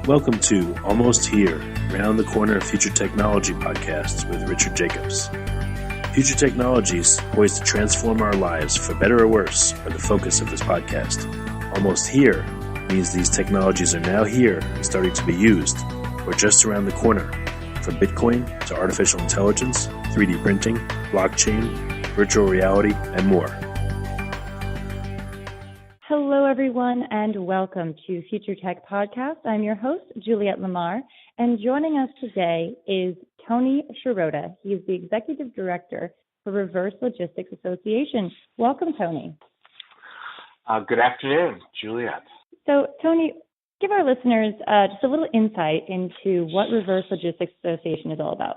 Welcome to Almost Here, Round the Corner Future Technology podcasts with Richard Jacobs. Future technologies poised to transform our lives for better or worse are the focus of this podcast. Almost here means these technologies are now here and starting to be used, or just around the corner, from Bitcoin to artificial intelligence, 3D printing, blockchain, virtual reality, and more. Hello, everyone, and welcome to Future Tech Podcast. I'm your host, Juliette Lamar, and joining us today is Tony Sciarrotta. He is the Executive Director for Reverse Logistics Association. Welcome, Tony. Good afternoon, Juliette. So, Tony, give our listeners just a little insight into what Reverse Logistics Association is all about.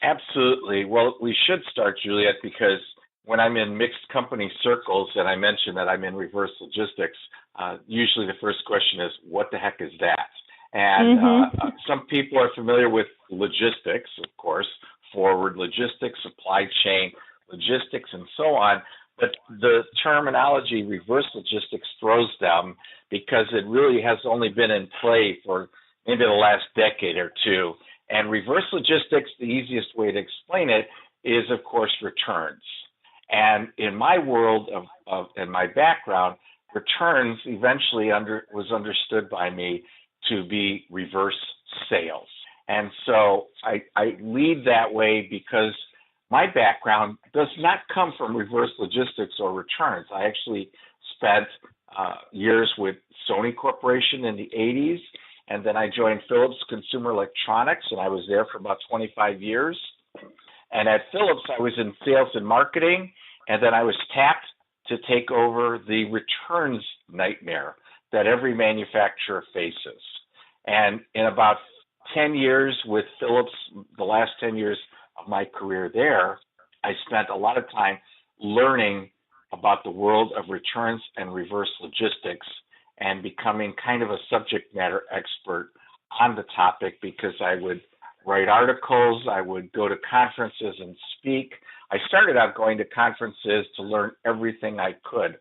Absolutely. Well, we should start, Juliette, because when I'm in mixed company circles and I mention that I'm in reverse logistics, usually the first question is, what the heck is that? And some people are familiar with logistics, of course, forward logistics, supply chain logistics, and so on. But the terminology reverse logistics throws them because it really has only been in play for maybe the last decade or two. And reverse logistics, the easiest way to explain it is, of course, returns. And in my world of and my background, returns eventually was understood by me to be reverse sales. And so I lead that way because my background does not come from reverse logistics or returns. I actually spent years with Sony Corporation in the 80s, and then I joined Philips Consumer Electronics, and I was there for about 25 years. And at Philips, I was in sales and marketing, and then I was tapped to take over the returns nightmare that every manufacturer faces. And in about 10 years with Philips, the last 10 years of my career there, I spent a lot of time learning about the world of returns and reverse logistics and becoming kind of a subject matter expert on the topic because I would write articles, I would go to conferences and speak. I started out going to conferences to learn everything I could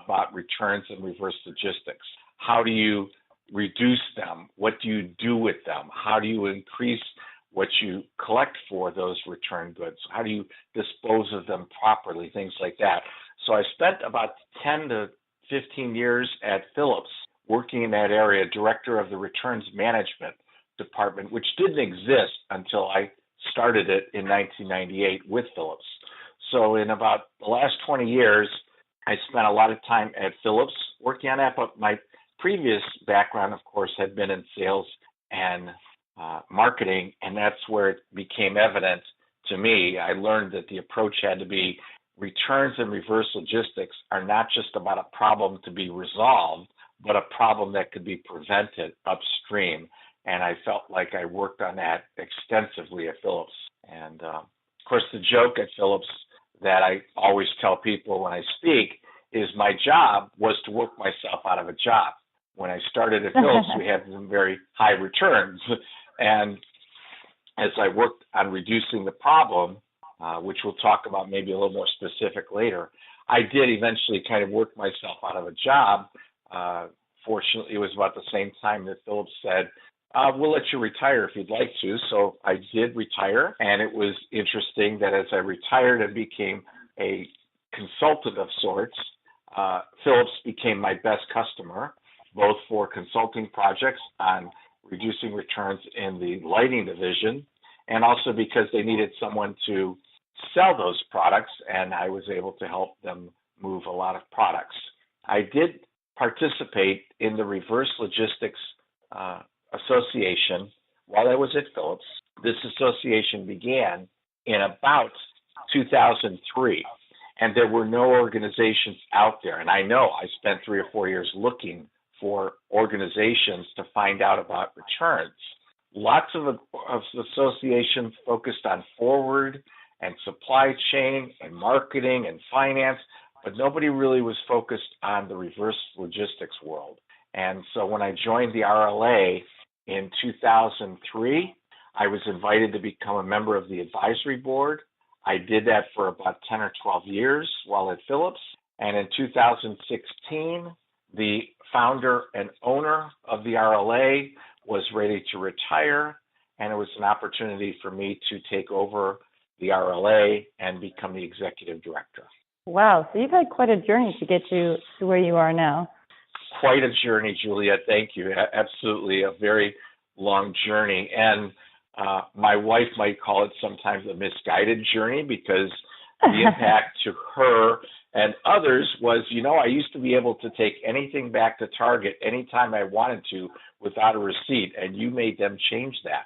about returns and reverse logistics. How do you reduce them? What do you do with them? How do you increase what you collect for those return goods? How do you dispose of them properly? Things like that. So I spent about 10 to 15 years at Philips working in that area, director of the returns management department, which didn't exist until I started it in 1998 with Philips. So in about the last 20 years, I spent a lot of time at Philips working on that, but my previous background, of course, had been in sales and marketing, and that's where it became evident to me. I learned that the approach had to be returns and reverse logistics are not just about a problem to be resolved, but a problem that could be prevented upstream. And I felt like I worked on that extensively at Philips. And, of course, the joke at Philips that I always tell people when I speak is my job was to work myself out of a job. When I started at Philips, we had some very high returns. And as I worked on reducing the problem, which we'll talk about maybe a little more specific later, I did eventually kind of work myself out of a job. Fortunately, it was about the same time that Philips said, we'll let you retire if you'd like to. So I did retire, and it was interesting that as I retired and became a consultant of sorts, Philips became my best customer, both for consulting projects on reducing returns in the lighting division, and also because they needed someone to sell those products, and I was able to help them move a lot of products. I did participate in the Reverse Logistics Association while I was at Philips. This association began in about 2003, and there were no organizations out there. And I know I spent 3 or 4 years looking for organizations to find out about returns. Lots of associations focused on forward and supply chain and marketing and finance, but nobody really was focused on the reverse logistics world. And so when I joined the RLA in 2003, I was invited to become a member of the advisory board. I did that for about 10 or 12 years while at Philips. And in 2016, the founder and owner of the RLA was ready to retire, and it was an opportunity for me to take over the RLA and become the executive director. Wow. So you've had quite a journey to get to where you are now. Quite a journey, Juliet. Thank you. Absolutely a very long journey. And my wife might call it sometimes a misguided journey because the impact to her and others was, I used to be able to take anything back to Target anytime I wanted to without a receipt, and you made them change that.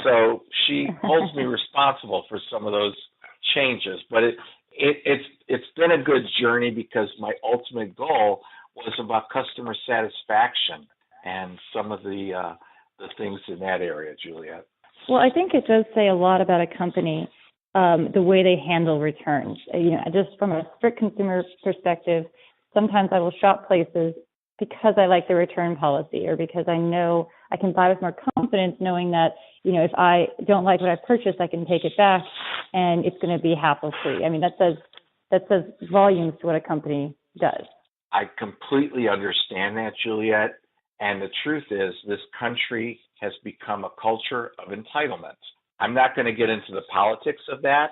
So she holds me responsible for some of those changes. But it's been a good journey because my ultimate goal was about customer satisfaction and some of the things in that area, Juliet. Well, I think it does say a lot about a company, the way they handle returns. Just from a strict consumer perspective, sometimes I will shop places because I like the return policy or because I know I can buy with more confidence knowing that, if I don't like what I purchased, I can take it back and it's going to be hassle-free. I mean, that says volumes to what a company does. I completely understand that, Juliet. And the truth is, this country has become a culture of entitlement. I'm not going to get into the politics of that,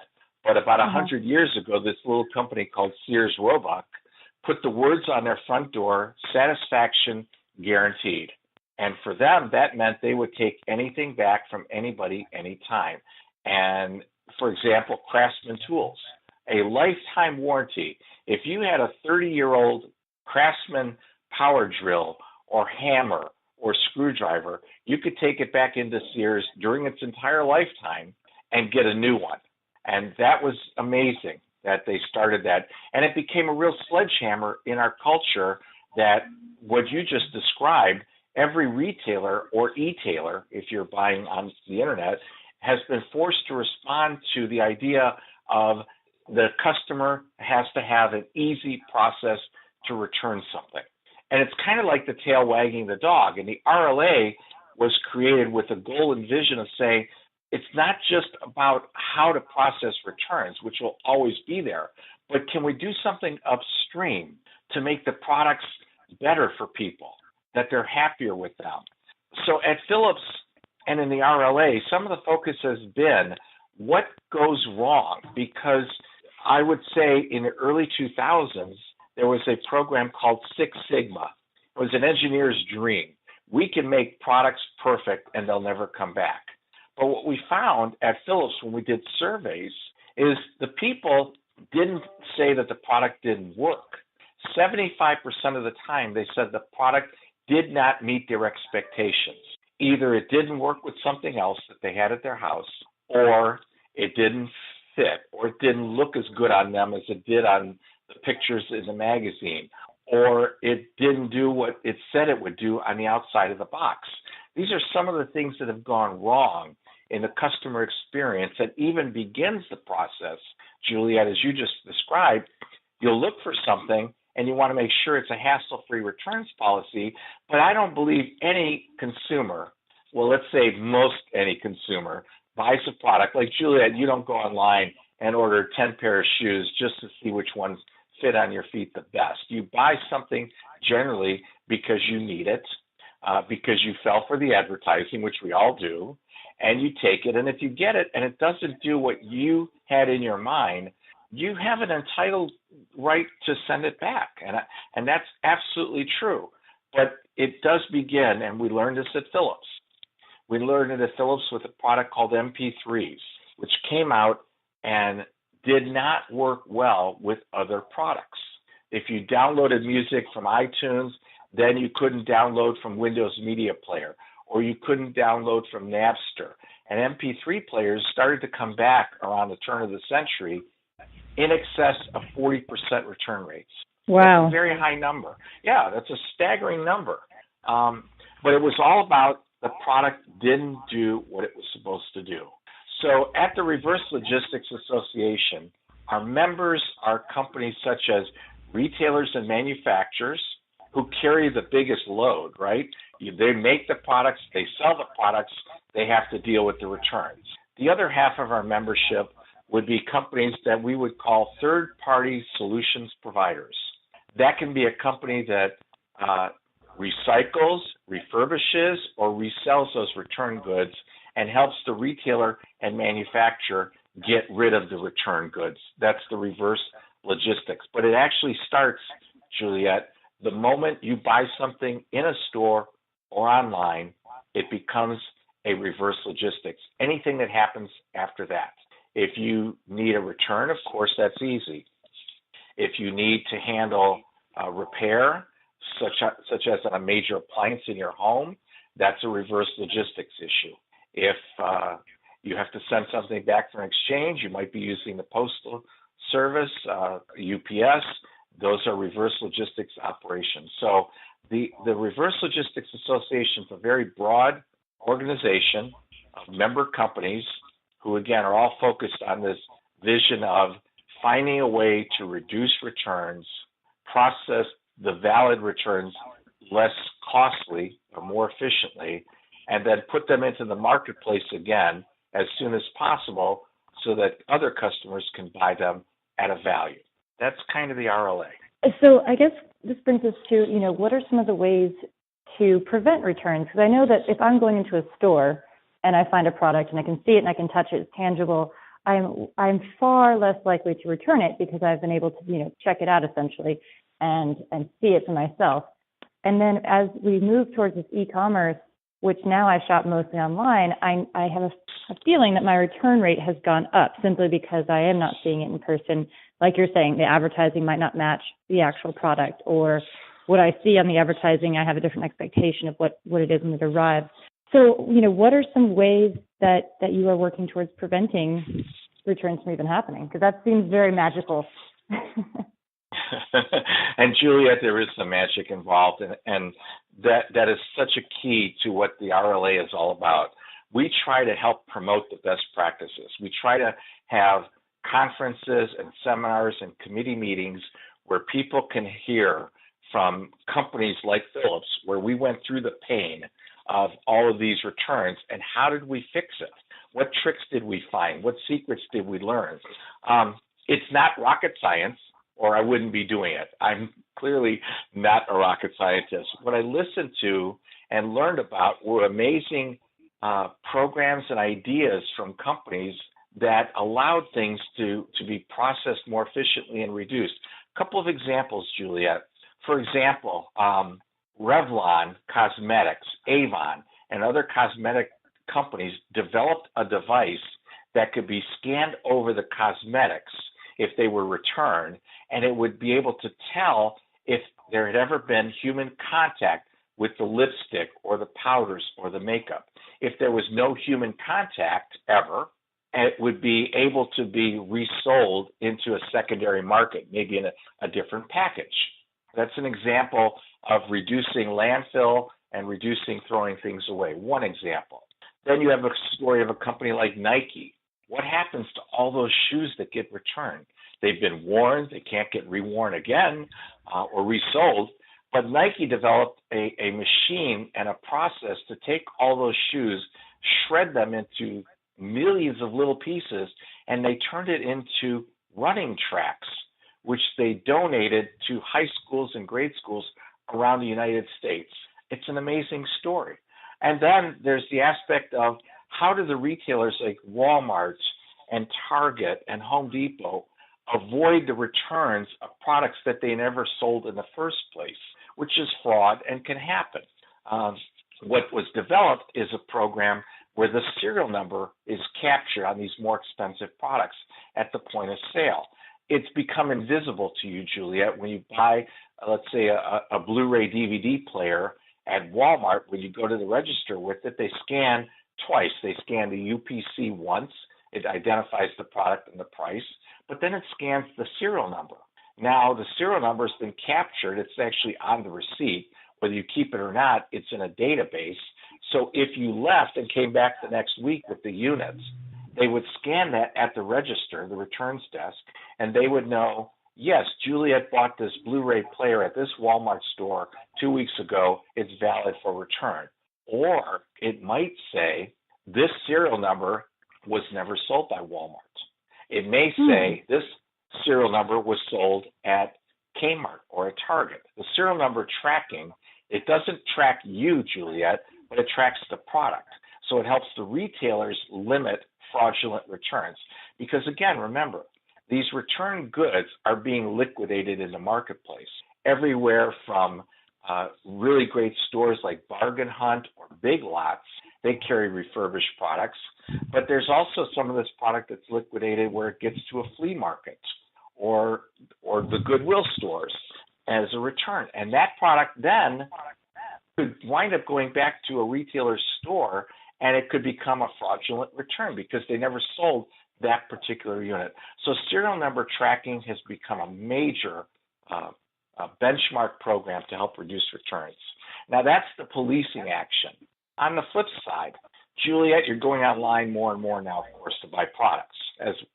but about 100 years ago, this little company called Sears Roebuck put the words on their front door, satisfaction guaranteed. And for them, that meant they would take anything back from anybody, anytime. And for example, Craftsman tools, a lifetime warranty. If you had a 30-year-old Craftsman power drill or hammer or screwdriver, you could take it back into Sears during its entire lifetime and get a new one. And that was amazing that they started that. And it became a real sledgehammer in our culture that what you just described, every retailer or e-tailer, if you're buying on the internet, has been forced to respond to the idea of the customer has to have an easy process to return something. And it's kind of like the tail wagging the dog. And the RLA was created with a goal and vision of saying, it's not just about how to process returns, which will always be there, but can we do something upstream to make the products better for people, that they're happier with them? So at Philips and in the RLA, some of the focus has been what goes wrong, because I would say in the early 2000s, there was a program called Six Sigma. It was an engineer's dream. We can make products perfect and they'll never come back. But what we found at Philips when we did surveys is the people didn't say that the product didn't work. 75% of the time they said the product did not meet their expectations. Either it didn't work with something else that they had at their house, or it didn't fit, or it didn't look as good on them as it did on the pictures in the magazine, or it didn't do what it said it would do on the outside of the box. These are some of the things that have gone wrong in the customer experience that even begins the process. Juliet, as you just described, you'll look for something and you want to make sure it's a hassle-free returns policy, but I don't believe any consumer, well, let's say most any consumer, buys a product. Like Juliet, you don't go online and order 10 pair of shoes just to see which ones fit on your feet the best. You buy something generally because you need it, because you fell for the advertising, which we all do, and you take it. And if you get it and it doesn't do what you had in your mind, you have an entitled right to send it back. And that's absolutely true. But it does begin, and we learned this at Philips. We learned it at Philips with a product called MP3s, which came out and did not work well with other products. If you downloaded music from iTunes, then you couldn't download from Windows Media Player, or you couldn't download from Napster. And MP3 players started to come back around the turn of the century in excess of 40% return rates. Wow. That's a very high number. Yeah, that's a staggering number. But it was all about the product didn't do what it was supposed to do. So at the Reverse Logistics Association, our members are companies such as retailers and manufacturers who carry the biggest load, right? They make the products, they sell the products, they have to deal with the returns. The other half of our membership would be companies that we would call third-party solutions providers. That can be a company that recycles, refurbishes or resells those return goods and helps the retailer and manufacturer get rid of the return goods. That's the reverse logistics. But it actually starts, Juliet, the moment you buy something in a store or online, it becomes a reverse logistics. Anything that happens after that. If you need a return, of course, that's easy. If you need to handle repair, such as on a major appliance in your home, that's a reverse logistics issue. If you have to send something back for an exchange, you might be using the postal service, UPS. Those are reverse logistics operations. So the Reverse Logistics Association is a very broad organization of member companies who, again, are all focused on this vision of finding a way to reduce returns, process the valid returns less costly or more efficiently, and then put them into the marketplace again as soon as possible so that other customers can buy them at a value. That's kind of the RLA. So I guess this brings us to, what are some of the ways to prevent returns? Because I know that if I'm going into a store and I find a product and I can see it and I can touch it, it's tangible, I'm far less likely to return it because I've been able to, check it out essentially and see it for myself. And then as we move towards this e-commerce, which now I shop mostly online, I have a feeling that my return rate has gone up simply because I am not seeing it in person. Like you're saying, the advertising might not match the actual product, or what I see on the advertising, I have a different expectation of what it is when it arrives. So, what are some ways that you are working towards preventing returns from even happening? Because that seems very magical. And Juliet, there is some magic involved, and that is such a key to what the RLA is all about. We try to help promote the best practices. We try to have conferences and seminars and committee meetings where people can hear from companies like Philips, where we went through the pain of all of these returns and how did we fix it? What tricks did we find? What secrets did we learn? It's not rocket science, or I wouldn't be doing it. I'm clearly not a rocket scientist. What I listened to and learned about were amazing programs and ideas from companies that allowed things to be processed more efficiently and reduced. A couple of examples, Juliet. For example, Revlon Cosmetics, Avon, and other cosmetic companies developed a device that could be scanned over the cosmetics if they were returned, and it would be able to tell if there had ever been human contact with the lipstick or the powders or the makeup. If there was no human contact ever, it would be able to be resold into a secondary market, maybe in a different package. That's an example of reducing landfill and reducing throwing things away, one example. Then you have a story of a company like Nike. What happens to all those shoes that get returned? They've been worn, they can't get reworn again or resold, but Nike developed a machine and a process to take all those shoes, shred them into millions of little pieces, and they turned it into running tracks, which they donated to high schools and grade schools around the United States. It's an amazing story. And then there's the aspect of how do the retailers like Walmart and Target and Home Depot avoid the returns of products that they never sold in the first place, which is fraud and can happen. What was developed is a program where the serial number is captured on these more expensive products at the point of sale. It's become invisible to you, Juliet, when you buy, let's say, a Blu-ray DVD player at Walmart. When you go to the register with it, they scan twice. They scan the UPC once. It identifies the product and the price, but then it scans the serial number. Now, the serial number has been captured. It's actually on the receipt. Whether you keep it or not, it's in a database. So if you left and came back the next week with the units, they would scan that at the register, the returns desk, and they would know, yes, Juliet bought this Blu-ray player at this Walmart store 2 weeks ago. It's valid for return. Or it might say, this serial number was never sold by Walmart. It may say, this serial number was sold at Kmart or at Target. The serial number tracking It doesn't track you, Juliet, but it tracks the product. So it helps the retailers limit fraudulent returns. Because again, remember, these return goods are being liquidated in the marketplace everywhere from really great stores like Bargain Hunt or Big Lots. They carry refurbished products, but there's also some of this product that's liquidated where it gets to a flea market or the Goodwill stores as a return. And that product then could wind up going back to a retailer's store, and it could become a fraudulent return because they never sold that particular unit. So serial number tracking has become a major benchmark program to help reduce returns. Now, that's the policing action. On the flip side, Juliet, you're going online more and more now, of course, to buy products,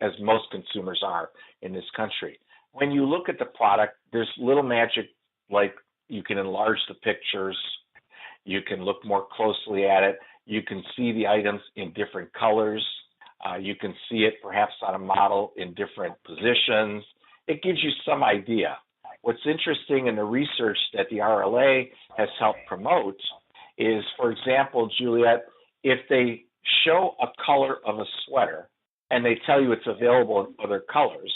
as most consumers are in this country. When you look at the product, there's little magic, like you can enlarge the pictures, you can look more closely at it, you can see the items in different colors, you can see it perhaps on a model in different positions. It gives you some idea. What's interesting in the research that the RLA has helped promote is, for example, Juliet, if they show a color of a sweater and they tell you it's available in other colors,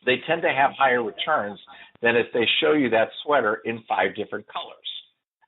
they tend to have higher returns than if they show you that sweater in 5 different colors.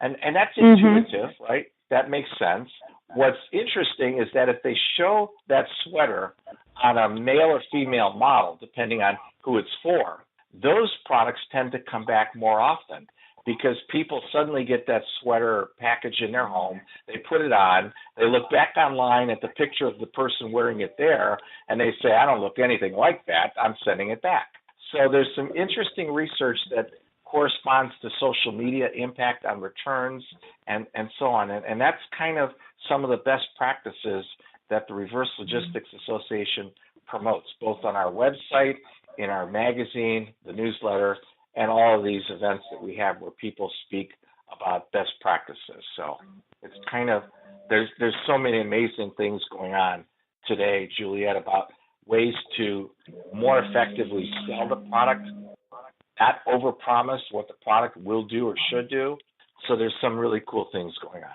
And that's intuitive, right? That makes sense. What's interesting is that if they show that sweater on a male or female model, depending on who it's for, those products tend to come back more often because people suddenly get that sweater package in their home, they put it on, they look back online at the picture of the person wearing it there, and they say, I don't look anything like that, I'm sending it back. So there's some interesting research that corresponds to social media impact on returns and so on. And that's kind of some of the best practices that the Reverse Logistics Association promotes, both on our website, in our magazine, the newsletter, and all of these events that we have where people speak about best practices. So it's kind of, there's so many amazing things going on today, Juliet, about ways to more effectively sell the product, not overpromise what the product will do or should do. So there's some really cool things going on.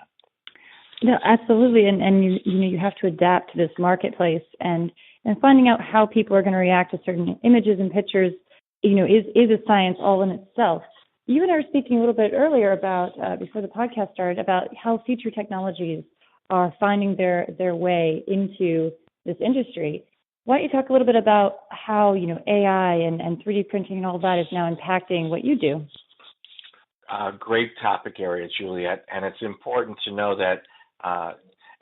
No, absolutely, and you have to adapt to this marketplace, and finding out how people are going to react to certain images and pictures, is a science all in itself. You and I were speaking a little bit earlier about before the podcast started about how future technologies are finding their way into this industry. Why don't you talk a little bit about how AI and 3D printing and all that is now impacting what you do? Great topic area, Juliet, and it's important to know that,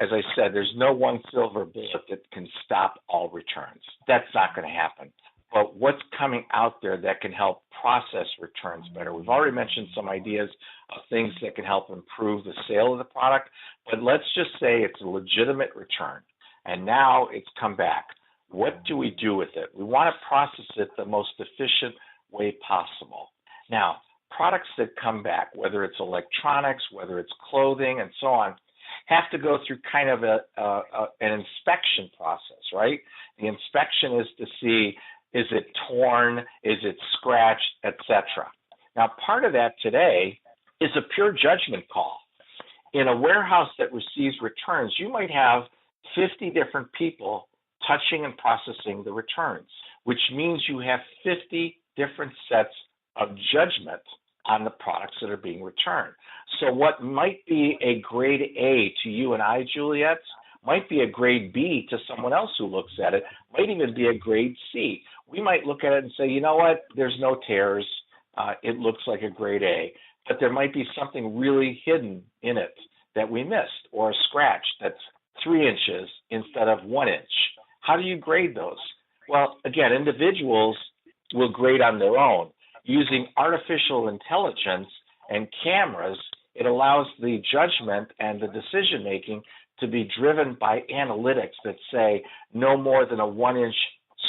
as I said, there's no one silver bullet that can stop all returns. That's not going to happen. But what's coming out there that can help process returns better? We've already mentioned some ideas of things that can help improve the sale of the product, but let's just say it's a legitimate return, and now it's come back. What do we do with it? We want to process it the most efficient way possible. Now, products that come back, whether it's electronics, whether it's clothing, and so on, have to go through kind of an inspection process, right? The inspection is to see, is it torn, is it scratched, etc. Now, part of that today is a pure judgment call. In a warehouse that receives returns, you might have 50 different people touching and processing the returns, which means you have 50 different sets of judgment on the products that are being returned. So what might be a grade A to you and I, Juliet, might be a grade B to someone else who looks at it, might even be a grade C. We might look at it and say, you know what, there's no tears, it looks like a grade A, but there might be something really hidden in it that we missed, or a scratch that's 3 inches instead of 1 inch. How do you grade those? Well, again, individuals will grade on their own. Using artificial intelligence and cameras, it allows the judgment and the decision-making to be driven by analytics that say no more than a 1-inch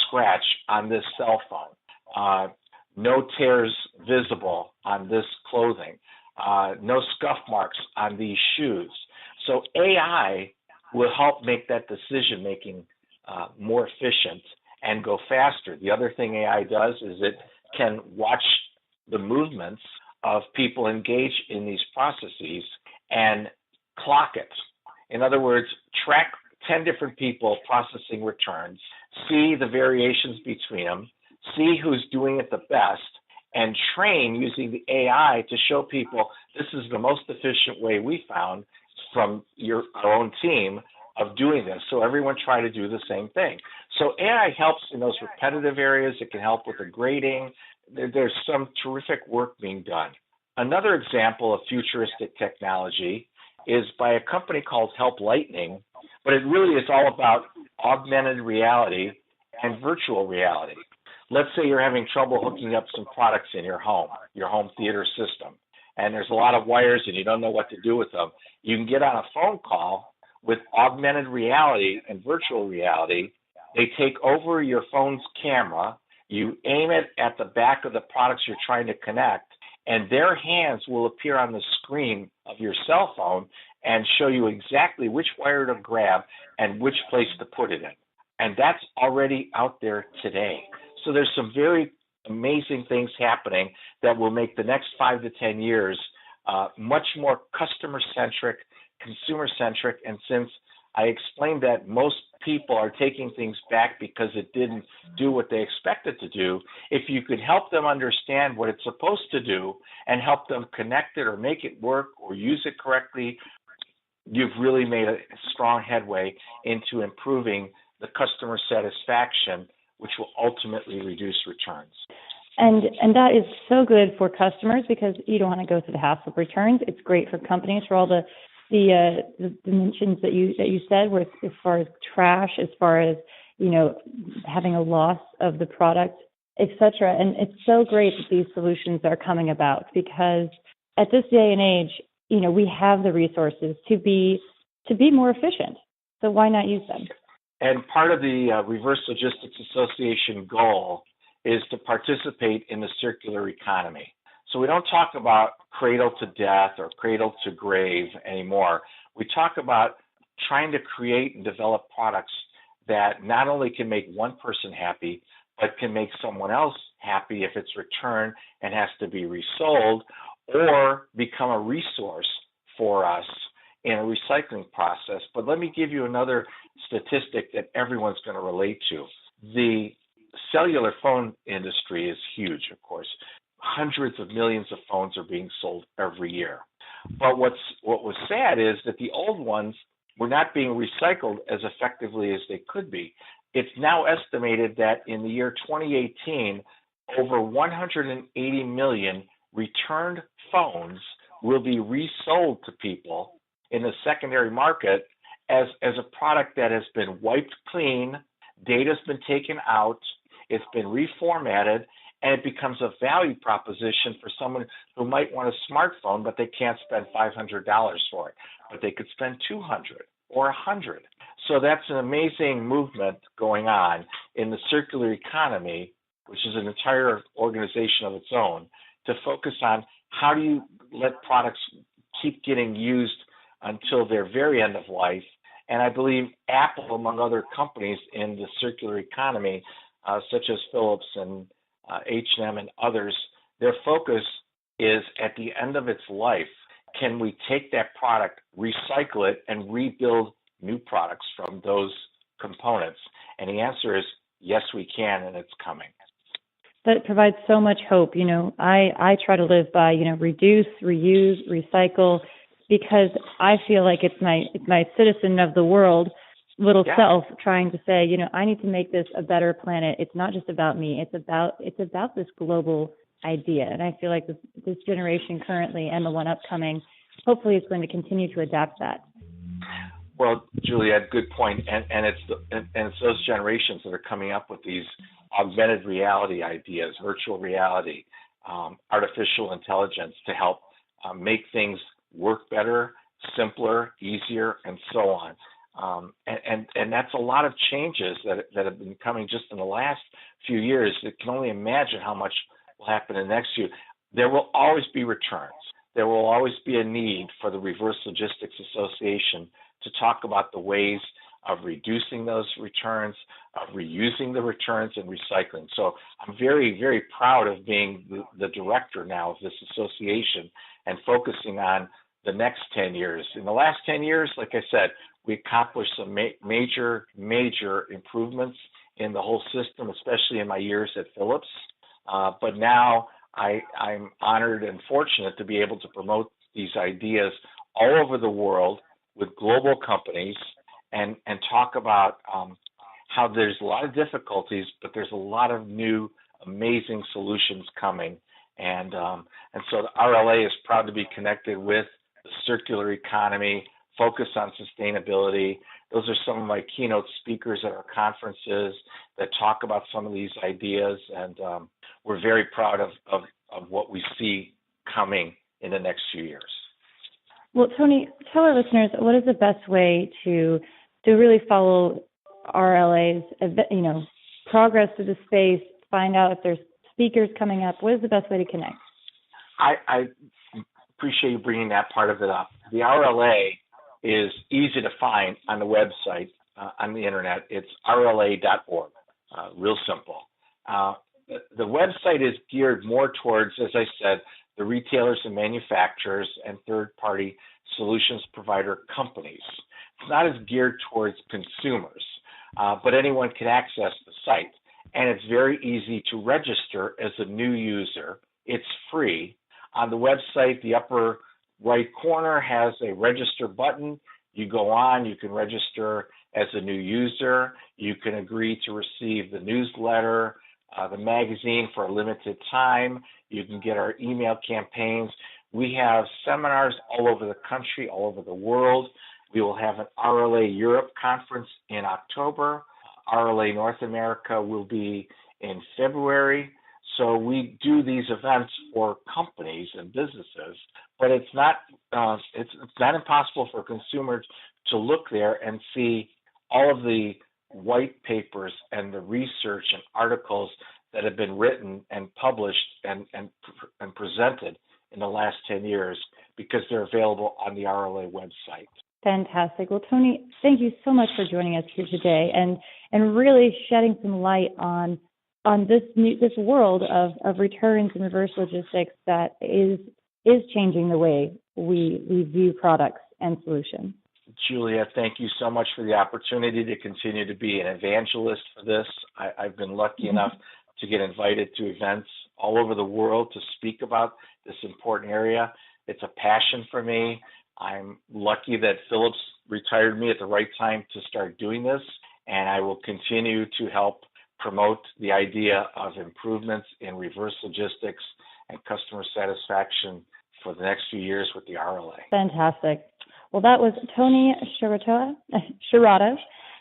scratch on this cell phone, no tears visible on this clothing, no scuff marks on these shoes. So AI will help make that decision-making more efficient and go faster. The other thing AI does is it can watch the movements of people engage in these processes and clock it. In other words, track 10 different people processing returns, see the variations between them, see who's doing it the best, and train using the AI to show people this is the most efficient way we found from our own team of doing this. So everyone try to do the same thing. So AI helps in those repetitive areas. It can help with the grading. There's some terrific work being done. Another example of futuristic technology is by a company called Help Lightning, but it really is all about augmented reality and virtual reality. Let's say you're having trouble hooking up some products in your home theater system, and there's a lot of wires and you don't know what to do with them. You can get on a phone call with augmented reality and virtual reality. They take over your phone's camera, you aim it at the back of the products you're trying to connect, and their hands will appear on the screen of your cell phone and show you exactly which wire to grab and which place to put it in. And that's already out there today. So there's some very amazing things happening that will make the next 5 to 10 years much more customer-centric, consumer-centric. And since I explained that most people are taking things back because it didn't do what they expected to do, if you could help them understand what it's supposed to do and help them connect it or make it work or use it correctly, you've really made a strong headway into improving the customer satisfaction, which will ultimately reduce returns. And that is so good for customers because you don't want to go through the hassle of returns. It's great for companies for all the dimensions that you said, where as far as trash, as far as having a loss of the product, etc. And it's so great that these solutions are coming about because at this day and age, we have the resources to be more efficient. So why not use them? And part of the Reverse Logistics Association goal is to participate in the circular economy. So we don't talk about cradle to death or cradle to grave anymore. We talk about trying to create and develop products that not only can make one person happy, but can make someone else happy if it's returned and has to be resold or become a resource for us in a recycling process. But let me give you another statistic that everyone's going to relate to. The cellular phone industry is huge, of course. Hundreds of millions of phones are being sold every year. But what was sad is that the old ones were not being recycled as effectively as they could be. It's now estimated that in the year 2018, over 180 million returned phones will be resold to people in the secondary market as a product that has been wiped clean, data's been taken out, it's been reformatted, and it becomes a value proposition for someone who might want a smartphone, but they can't spend $500 for it, but they could spend $200 or $100. So that's an amazing movement going on in the circular economy, which is an entire organization of its own, to focus on how do you let products keep getting used until their very end of life. And I believe Apple, among other companies in the circular economy, such as Philips and H&M and others, their focus is at the end of its life, can we take that product, recycle it, and rebuild new products from those components? And the answer is yes, we can, and it's coming. That provides so much hope. I try to live by, reduce, reuse, recycle, because I feel like it's my citizen of the world little self trying to say, I need to make this a better planet. It's not just about me. It's about this global idea. And I feel like this generation currently and the one upcoming, hopefully is going to continue to adapt that. Well, Juliette, good point. And it's those generations that are coming up with these augmented reality ideas, virtual reality, artificial intelligence to help make things work better, simpler, easier, and so on. And that's a lot of changes that have been coming just in the last few years. You can only imagine how much will happen in the next few. There will always be returns. There will always be a need for the Reverse Logistics Association to talk about the ways of reducing those returns, of reusing the returns, and recycling. So I'm very, very proud of being the director now of this association and focusing on the next 10 years. In the last 10 years, like I said, we accomplished some major improvements in the whole system, especially in my years at Philips. But now I'm honored and fortunate to be able to promote these ideas all over the world with global companies and talk about how there's a lot of difficulties, but there's a lot of new, amazing solutions coming. And so the RLA is proud to be connected with the circular economy, focus on sustainability. Those are some of my keynote speakers at our conferences that talk about some of these ideas, and we're very proud of what we see coming in the next few years. Well, Tony, tell our listeners, what is the best way to really follow RLA's, progress to the space, find out if there's speakers coming up? What is the best way to connect? I appreciate you bringing that part of it up. The RLA is easy to find on the website, on the internet. It's rla.org, real simple. The website is geared more towards, as I said, the retailers and manufacturers and third-party solutions provider companies. It's not as geared towards consumers, but anyone can access the site. And it's very easy to register as a new user. It's free. On the website, the upper right corner has a register button. You go on, you can register as a new user. You can agree to receive the newsletter, the magazine for a limited time. You can get our email campaigns. We have seminars all over the country, all over the world. We will have an RLA Europe conference in October. RLA North America will be in February. So we do these events for companies and businesses, but it's not impossible for consumers to look there and see all of the white papers and the research and articles that have been written and published and presented in the last 10 years, because they're available on the RLA website. Fantastic. Well, Tony, thank you so much for joining us here today and really shedding some light on this world of returns and reverse logistics that is changing the way we view products and solutions. Julia, thank you so much for the opportunity to continue to be an evangelist for this. I've been lucky enough to get invited to events all over the world to speak about this important area. It's a passion for me. I'm lucky that Philips retired me at the right time to start doing this, and I will continue to help promote the idea of improvements in reverse logistics and customer satisfaction for the next few years with the RLA. Fantastic. Well, that was Tony Sciarrotta.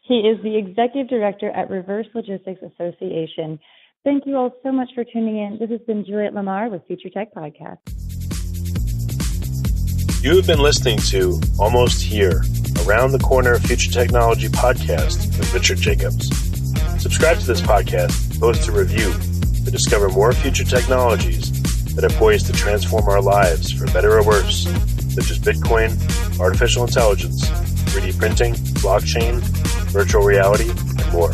He is the Executive Director at Reverse Logistics Association. Thank you all so much for tuning in. This has been Juliet Lamar with Future Tech Podcast. You have been listening to Almost Here, Around the Corner Future Technology Podcast with Richard Jacobs. Subscribe to this podcast, post a review to discover more future technologies that are poised to transform our lives for better or worse, such as Bitcoin, artificial intelligence, 3D printing, blockchain, virtual reality, and more.